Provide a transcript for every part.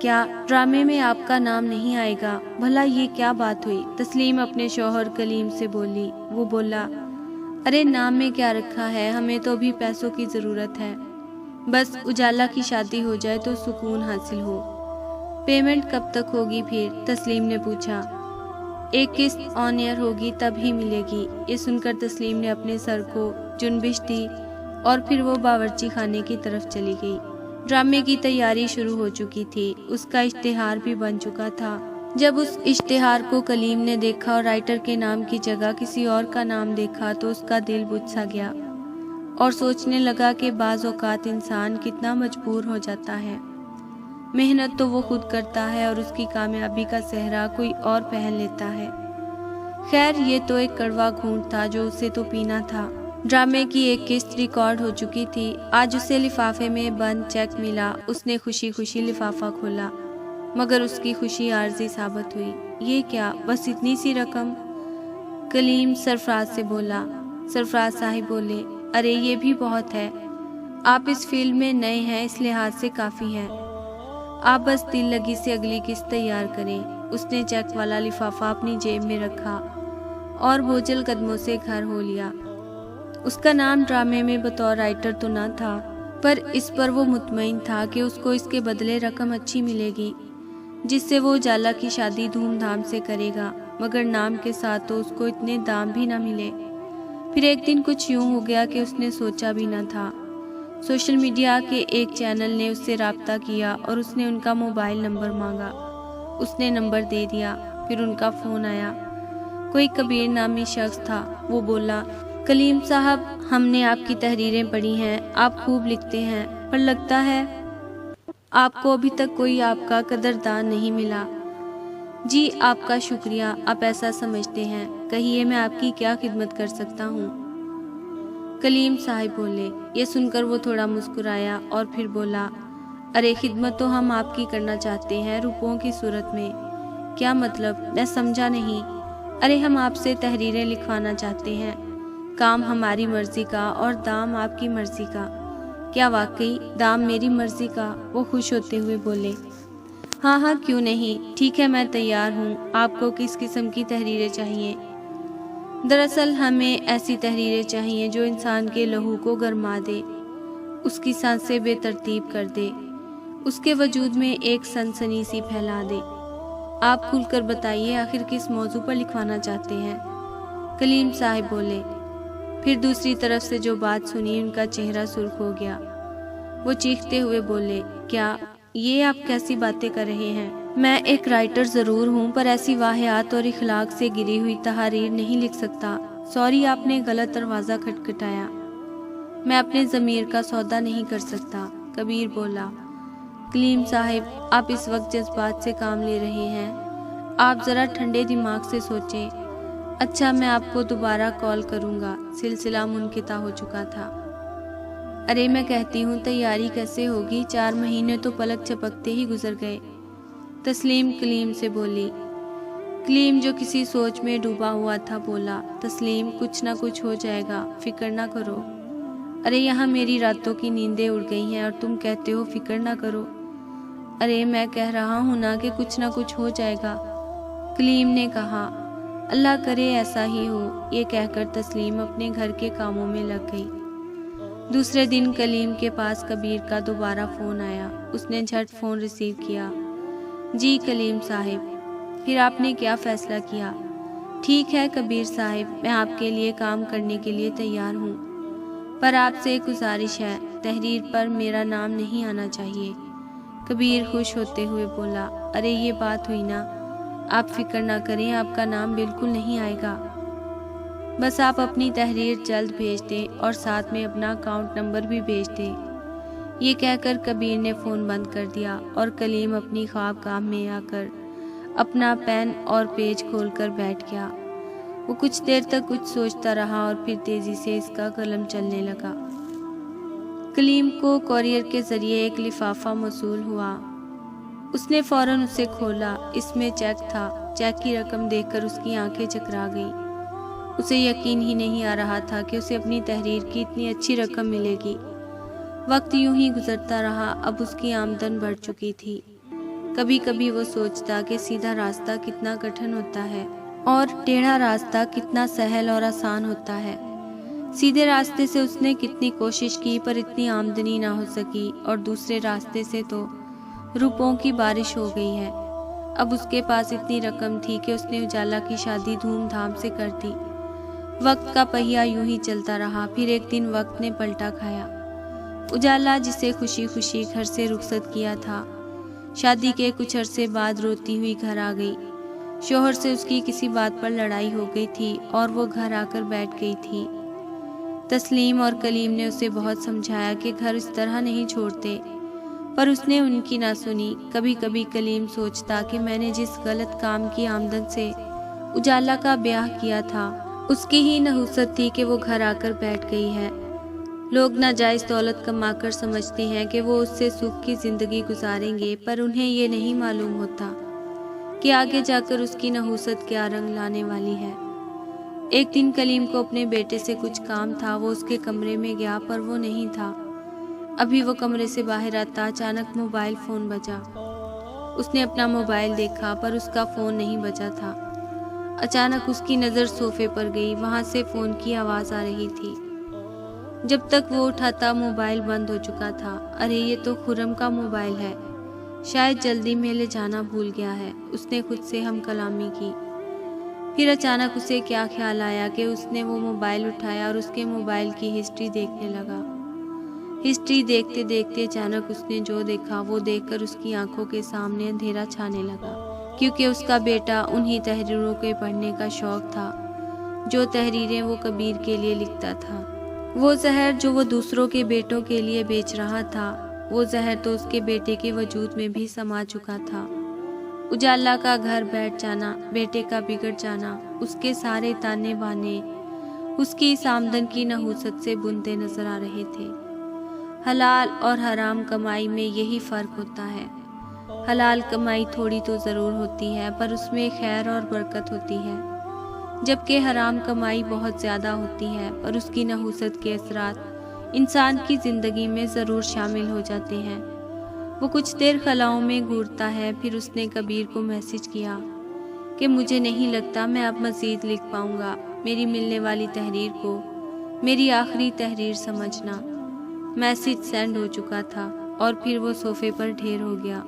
کیا ڈرامے میں آپ کا نام نہیں آئے گا؟ بھلا یہ کیا بات ہوئی؟ تسلیم اپنے شوہر کلیم سے بولی۔ وہ بولا، ارے نام میں کیا رکھا ہے، ہمیں تو ابھی پیسوں کی ضرورت ہے، بس اجالا کی شادی ہو جائے تو سکون حاصل ہو۔ پیمنٹ کب تک ہوگی پھر؟ تسلیم نے پوچھا۔ ایک قسط آن ایئر ہوگی تب ہی ملے گی۔ یہ سن کر تسلیم نے اپنے سر کو جنبش دی اور پھر وہ باورچی خانے کی طرف چلی گئی۔ ڈرامے کی تیاری شروع ہو چکی تھی، اس کا اشتہار بھی بن چکا تھا۔ جب اس اشتہار کو کلیم نے دیکھا اور رائٹر کے نام کی جگہ کسی اور کا نام دیکھا تو اس کا دل بجھ سا گیا اور سوچنے لگا کہ بعض اوقات انسان کتنا مجبور ہو جاتا ہے۔ محنت تو وہ خود کرتا ہے اور اس کی کامیابی کا صحرا کوئی اور پہن لیتا ہے۔ خیر یہ تو ایک کڑوا گھونٹ تھا جو اسے تو پینا تھا۔ ڈرامے کی ایک قسط ریکارڈ ہو چکی تھی۔ آج اسے لفافے میں بند چیک ملا۔ اس نے خوشی خوشی لفافہ کھولا مگر اس کی خوشی عارضی ثابت ہوئی۔ یہ کیا، بس اتنی سی رقم؟ کلیم سرفراز سے بولا۔ سرفراز صاحب بولے، ارے یہ بھی بہت ہے، آپ اس فیلڈ میں نئے ہیں، اس لحاظ سے کافی ہے، آپ بس دل لگی سے اگلی قسط تیار کریں۔ اس نے چیک والا لفافہ اپنی جیب میں رکھا اور بوجھل قدموں سے گھر ہو لیا۔ اس کا نام ڈرامے میں بطور رائٹر تو نہ تھا، پر اس پر وہ مطمئن تھا کہ اس کو اس کے بدلے رقم اچھی ملے گی جس سے وہ اجالا کی شادی دھوم دھام سے کرے گا، مگر نام کے ساتھ تو اس کو اتنے دام بھی نہ ملے۔ پھر ایک دن کچھ یوں ہو گیا کہ اس نے سوچا بھی نہ تھا۔ سوشل میڈیا کے ایک چینل نے اس سے رابطہ کیا اور اس نے ان کا موبائل نمبر مانگا۔ اس نے نمبر دے دیا۔ پھر ان کا فون آیا۔ کوئی کبیر نامی شخص تھا۔ وہ بولا، کلیم صاحب، ہم نے آپ کی تحریریں پڑھی ہیں، آپ خوب لکھتے ہیں، پر لگتا ہے آپ کو ابھی تک کوئی آپ کا قدردان نہیں ملا۔ جی آپ کا شکریہ، آپ ایسا سمجھتے ہیں، کہیے میں آپ کی کیا خدمت کر سکتا ہوں؟ کلیم صاحب بولے۔ یہ سن کر وہ تھوڑا مسکرایا اور پھر بولا، ارے خدمت تو ہم آپ کی کرنا چاہتے ہیں، روپوں کی صورت میں۔ کیا مطلب؟ میں سمجھا نہیں۔ ارے ہم آپ سے تحریریں لکھوانا چاہتے ہیں، کام ہماری مرضی کا اور دام آپ کی مرضی کا۔ کیا واقعی دام میری مرضی کا؟ وہ خوش ہوتے ہوئے بولے، ہاں ہاں کیوں نہیں، ٹھیک ہے میں تیار ہوں۔ آپ کو کس قسم کی تحریریں چاہیے؟ دراصل ہمیں ایسی تحریریں چاہیے جو انسان کے لہو کو گرما دے، اس کی سانسیں بے ترتیب کر دے، اس کے وجود میں ایک سنسنی سی پھیلا دے۔ آپ کھل کر بتائیے آخر کس موضوع پر لکھوانا چاہتے ہیں؟ کلیم صاحب بولے۔ پھر دوسری طرف سے جو بات سنی ان کا چہرہ سرخ ہو گیا۔ وہ چیختے ہوئے بولے، کیا یہ آپ کیسی باتیں کر رہے ہیں؟ میں ایک رائٹر ضرور ہوں پر ایسی واہیات اور اخلاق سے گری ہوئی تحریر نہیں لکھ سکتا۔ سوری، آپ نے غلط دروازہ کھٹکھٹایا، میں اپنے ضمیر کا سودا نہیں کر سکتا۔ کبیر بولا، کلیم صاحب آپ اس وقت جذبات سے کام لے رہے ہیں، آپ ذرا ٹھنڈے دماغ سے سوچیں۔ اچھا میں آپ کو دوبارہ کال کروں گا۔ سلسلہ منقطع ہو چکا تھا۔ ارے میں کہتی ہوں تیاری کیسے ہوگی، 4 مہینے تو پلک جھپکتے ہی گزر گئے۔ تسلیم کلیم سے بولی۔ کلیم جو کسی سوچ میں ڈوبا ہوا تھا بولا، تسلیم کچھ نہ کچھ ہو جائے گا، فکر نہ کرو۔ ارے یہاں میری راتوں کی نیندیں اڑ گئی ہیں اور تم کہتے ہو فکر نہ کرو۔ ارے میں کہہ رہا ہوں نا کہ کچھ نہ کچھ ہو جائے گا، کلیم نے کہا۔ اللہ کرے ایسا ہی ہو۔ یہ کہہ کر تسلیم اپنے گھر کے کاموں میں لگ گئی۔ دوسرے دن کلیم کے پاس کبیر کا دوبارہ فون آیا۔ اس نے جھٹ فون ریسیو کیا۔ جی کلیم صاحب، پھر آپ نے کیا فیصلہ کیا؟ ٹھیک ہے کبیر صاحب، میں آپ کے لیے کام کرنے کے لیے تیار ہوں، پر آپ سے ایک گزارش ہے، تحریر پر میرا نام نہیں آنا چاہیے۔ کبیر خوش ہوتے ہوئے بولا، ارے یہ بات ہوئی نا، آپ فکر نہ کریں، آپ کا نام بالکل نہیں آئے گا، بس آپ اپنی تحریر جلد بھیج دیں اور ساتھ میں اپنا اکاؤنٹ نمبر بھی بھیج دیں۔ یہ کہہ کر کبیر نے فون بند کر دیا اور کلیم اپنی خواب گاہ میں آ کر اپنا پین اور پیج کھول کر بیٹھ گیا۔ وہ کچھ دیر تک کچھ سوچتا رہا اور پھر تیزی سے اس کا قلم چلنے لگا۔ کلیم کو کوریئر کے ذریعے ایک لفافہ موصول ہوا۔ اس نے فوراً اسے کھولا۔ اس میں چیک تھا۔ چیک کی رقم دیکھ کر اس کی آنکھیں چکرا گئیں۔ اسے یقین ہی نہیں آ رہا تھا کہ اسے اپنی تحریر کی اتنی اچھی رقم ملے گی۔ وقت یوں ہی گزرتا رہا۔ اب اس کی آمدن بڑھ چکی تھی۔ کبھی کبھی وہ سوچتا کہ سیدھا راستہ کتنا کٹھن ہوتا ہے اور ٹیڑھا راستہ کتنا سہل اور آسان ہوتا ہے۔ سیدھے راستے سے اس نے کتنی کوشش کی پر اتنی آمدنی نہ ہو سکی، اور دوسرے راستے سے تو روپوں کی بارش ہو گئی ہے۔ اب اس کے پاس اتنی رقم تھی کہ اس نے اجالا کی شادی دھوم دھام سے کر دی۔ وقت کا پہیہ یوں ہی چلتا رہا۔ پھر ایک دن وقت نے پلٹا کھایا۔ اجالا جسے خوشی خوشی گھر سے رخصت کیا تھا، شادی کے کچھ عرصے بعد روتی ہوئی گھر آ گئی۔ شوہر سے اس کی کسی بات پر لڑائی ہو گئی تھی اور وہ گھر آ کر بیٹھ گئی تھی۔ تسلیم اور کلیم نے اسے بہت سمجھایا کہ گھر اس طرح نہیں چھوڑتے، پر اس نے ان کی نہ سنی۔ کبھی کبھی کلیم سوچتا کہ میں نے جس غلط کام کی آمدن سے اجالا کا بیاہ کیا تھا، اس کی ہی نحوست تھی کہ وہ گھر آ کر بیٹھ گئی ہے۔ لوگ ناجائز دولت کما کر سمجھتے ہیں کہ وہ اس سے سکھ کی زندگی گزاریں گے، پر انہیں یہ نہیں معلوم ہوتا کہ آگے جا کر اس کی نحوست کیا رنگ لانے والی ہے۔ ایک دن کلیم کو اپنے بیٹے سے کچھ کام تھا۔ وہ اس کے کمرے میں گیا پر وہ نہیں تھا۔ ابھی وہ کمرے سے باہر آتا، اچانک موبائل فون بجا۔ اس نے اپنا موبائل دیکھا پر اس کا فون نہیں بجا تھا۔ اچانک اس کی نظر صوفے پر گئی، وہاں سے فون کی آواز آ رہی تھی۔ جب تک وہ اٹھاتا موبائل بند ہو چکا تھا۔ ارے یہ تو خرم کا موبائل ہے، شاید جلدی میں لے جانا بھول گیا ہے، اس نے خود سے ہم کلامی کی۔ پھر اچانک اسے کیا خیال آیا کہ اس نے وہ موبائل اٹھایا اور اس کے موبائل کی ہسٹری دیکھنے لگا۔ ہسٹری دیکھتے دیکھتے اچانک اس نے جو دیکھا وہ دیکھ کر اس کی آنکھوں کے سامنے اندھیرا چھانے لگا، کیونکہ اس کا بیٹا انہی تحریروں کے پڑھنے کا شوق تھا جو تحریریں وہ کبیر کے لیے لکھتا تھا۔ وہ زہر جو وہ دوسروں کے بیٹوں کے لیے بیچ رہا تھا، وہ زہر تو اس کے بیٹے کے وجود میں بھی سما چکا تھا۔ اجالا کا گھر بیٹھ جانا، بیٹے کا بگڑ جانا، اس کے سارے تانے بانے اس کی اس آمدن کی نحوست سے بنتے نظر آ رہے تھے۔ حلال اور حرام کمائی میں یہی فرق ہوتا ہے۔ حلال کمائی تھوڑی تو ضرور ہوتی ہے پر اس میں خیر اور برکت ہوتی ہے، جبکہ حرام کمائی بہت زیادہ ہوتی ہے پر اس کی نحوست کے اثرات انسان کی زندگی میں ضرور شامل ہو جاتے ہیں۔ وہ کچھ دیر خلاؤں میں گھورتا ہے، پھر اس نے کبیر کو میسج کیا کہ مجھے نہیں لگتا میں اب مزید لکھ پاؤں گا، میری ملنے والی تحریر کو میری آخری تحریر سمجھنا۔ میسج سینڈ ہو چکا تھا اور پھر وہ صوفے پر ڈھیر ہو گیا،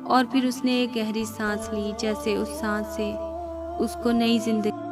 اور پھر اس نے ایک گہری سانس لی، جیسے اس سانس سے اس کو نئی زندگی